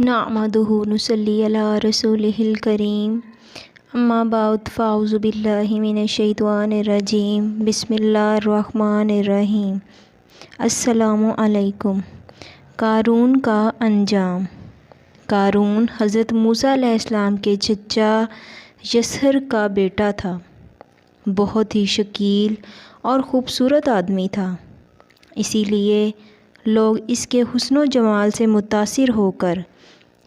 نحمدہ نصلی علی رسولہ الکریم اما بعد فاعوذ باللہ من الشیطان الرجیم بسم اللہ الرحمن الرحیم۔ السلام علیکم۔ قارون کا انجام۔ قارون حضرت موسیٰ علیہ السلام کے چچا یسہر کا بیٹا تھا۔ بہت ہی شکیل اور خوبصورت آدمی تھا، اسی لیے لوگ اس کے حسن و جمال سے متاثر ہو کر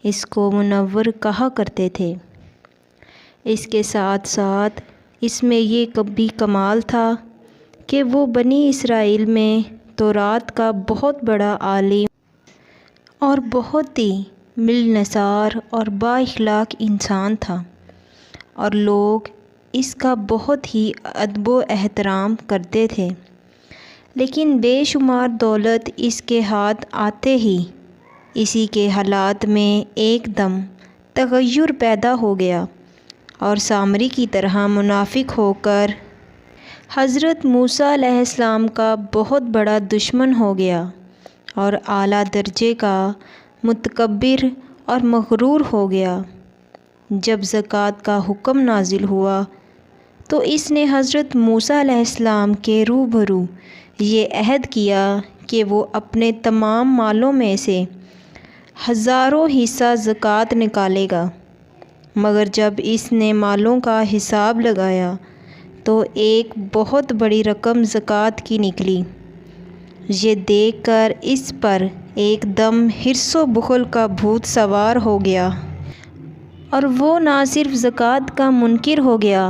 اس کو منور کہا کرتے تھے۔ اس کے ساتھ ساتھ اس میں یہ بھی کمال تھا کہ وہ بنی اسرائیل میں تورات کا بہت بڑا عالم اور بہت ہی ملنسار اور با اخلاق انسان تھا، اور لوگ اس کا بہت ہی ادب و احترام کرتے تھے۔ لیکن بے شمار دولت اس کے ہاتھ آتے ہی اسی کے حالات میں ایک دم تغیر پیدا ہو گیا اور سامری کی طرح منافق ہو کر حضرت موسیٰ علیہ السلام کا بہت بڑا دشمن ہو گیا اور اعلیٰ درجے کا متکبر اور مغرور ہو گیا۔ جب زکوٰۃ کا حکم نازل ہوا تو اس نے حضرت موسیٰ علیہ السلام کے روبرو یہ عہد کیا کہ وہ اپنے تمام مالوں میں سے 1000 حصہ زکوٰۃ نکالے گا، مگر جب اس نے مالوں کا حساب لگایا تو ایک بہت بڑی رقم زکوٰۃ کی نکلی۔ یہ دیکھ کر اس پر ایک دم حرص و بخل کا بھوت سوار ہو گیا، اور وہ نہ صرف زکوٰۃ کا منکر ہو گیا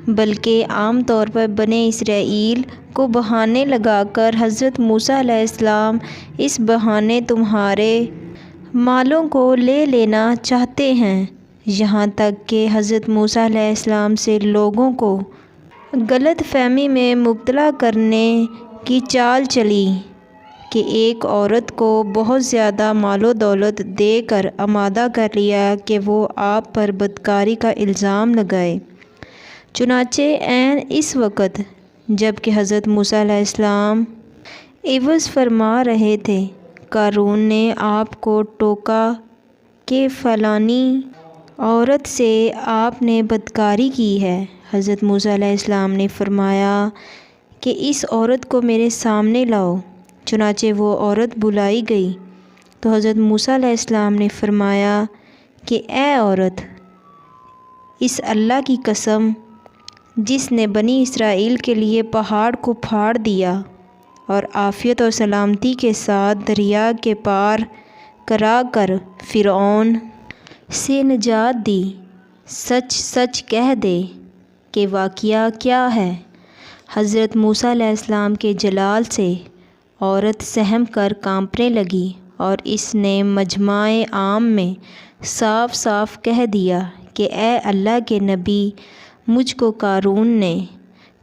بلکہ عام طور پر بنی اسرائیل کو بہانے لگا کر حضرت موسیٰ علیہ السلام اس بہانے تمہارے مالوں کو لے لینا چاہتے ہیں، یہاں تک کہ حضرت موسیٰ علیہ السلام سے لوگوں کو غلط فہمی میں مبتلا کرنے کی چال چلی کہ ایک عورت کو بہت زیادہ مال و دولت دے کر آمادہ کر لیا کہ وہ آپ پر بدکاری کا الزام لگائے۔ چنانچہ عین اس وقت جب کہ حضرت موسیٰ علیہ السلام عوض فرما رہے تھے، قارون نے آپ کو ٹوکا کہ فلانی عورت سے آپ نے بدکاری کی ہے۔ حضرت موسیٰ علیہ السلام نے فرمایا کہ اس عورت کو میرے سامنے لاؤ۔ چنانچہ وہ عورت بلائی گئی تو حضرت موسیٰ علیہ السلام نے فرمایا کہ اے عورت، اس اللہ کی قسم جس نے بنی اسرائیل کے لیے پہاڑ کو پھاڑ دیا اور عافیت اور سلامتی کے ساتھ دریا کے پار کرا کر فرعون سے نجات دی، سچ سچ کہہ دے کہ واقعہ کیا ہے۔ حضرت موسیٰ علیہ السلام کے جلال سے عورت سہم کر کانپنے لگی اور اس نے مجمع عام میں صاف صاف کہہ دیا کہ اے اللہ کے نبی، مجھ کو قارون نے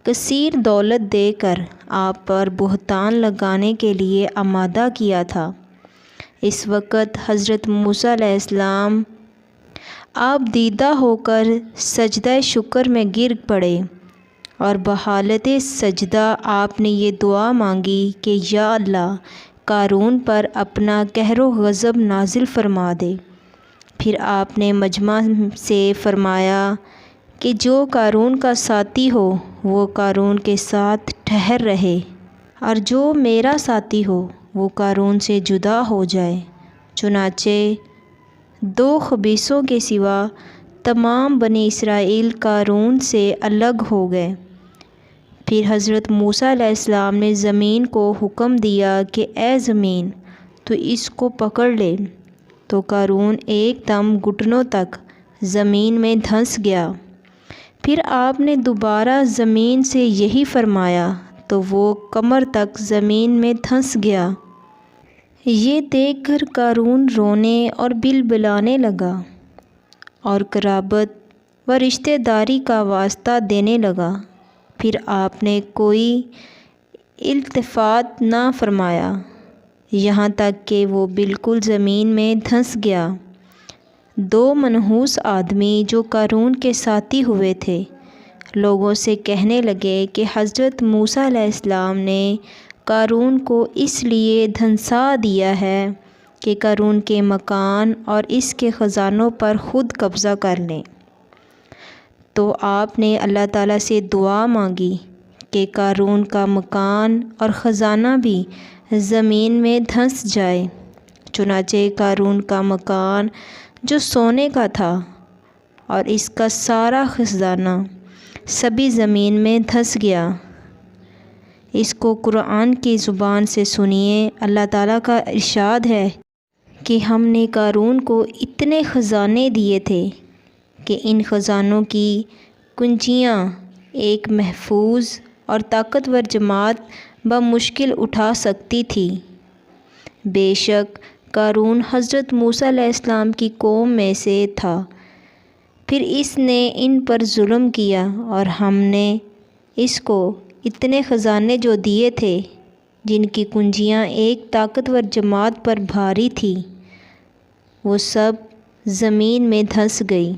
کثیر دولت دے کر آپ پر بہتان لگانے کے لیے آمادہ کیا تھا۔ اس وقت حضرت موسیٰ علیہ السلام آپ دیدہ ہو کر سجدہ شکر میں گر پڑے، اور بحالت سجدہ آپ نے یہ دعا مانگی کہ یا اللہ، قارون پر اپنا قہر و غضب نازل فرما دے۔ پھر آپ نے مجمع سے فرمایا کہ جو قارون کا ساتھی ہو وہ قارون کے ساتھ ٹھہر رہے، اور جو میرا ساتھی ہو وہ قارون سے جدا ہو جائے۔ چنانچہ 2 خبیثوں کے سوا تمام بنی اسرائیل قارون سے الگ ہو گئے۔ پھر حضرت موسیٰ علیہ السلام نے زمین کو حکم دیا کہ اے زمین، تو اس کو پکڑ لے، تو قارون ایک دم گھٹنوں تک زمین میں دھنس گیا۔ پھر آپ نے دوبارہ زمین سے یہی فرمایا تو وہ کمر تک زمین میں دھنس گیا۔ یہ دیکھ کر قارون رونے اور بلبلانے لگا اور قرابت و رشتہ داری کا واسطہ دینے لگا۔ پھر آپ نے کوئی التفات نہ فرمایا، یہاں تک کہ وہ بالکل زمین میں دھنس گیا۔ 2 منحوس آدمی جو قارون کے ساتھی ہوئے تھے لوگوں سے کہنے لگے کہ حضرت موسیٰ علیہ السلام نے قارون کو اس لیے دھنسا دیا ہے کہ قارون کے مکان اور اس کے خزانوں پر خود قبضہ کر لیں۔ تو آپ نے اللہ تعالیٰ سے دعا مانگی کہ قارون کا مکان اور خزانہ بھی زمین میں دھنس جائے۔ چنانچہ قارون کا مکان جو سونے کا تھا اور اس کا سارا خزانہ سبھی زمین میں دھنس گیا۔ اس کو قرآن کی زبان سے سنیے۔ اللہ تعالیٰ کا ارشاد ہے کہ ہم نے قارون کو اتنے خزانے دیے تھے کہ ان خزانوں کی کنجیاں ایک محفوظ اور طاقتور جماعت بمشکل اٹھا سکتی تھی۔ بے شک قارون حضرت موسیٰ علیہ السلام کی قوم میں سے تھا، پھر اس نے ان پر ظلم کیا اور ہم نے اس کو اتنے خزانے جو دیے تھے جن کی کنجیاں ایک طاقتور جماعت پر بھاری تھیں، وہ سب زمین میں دھنس گئی۔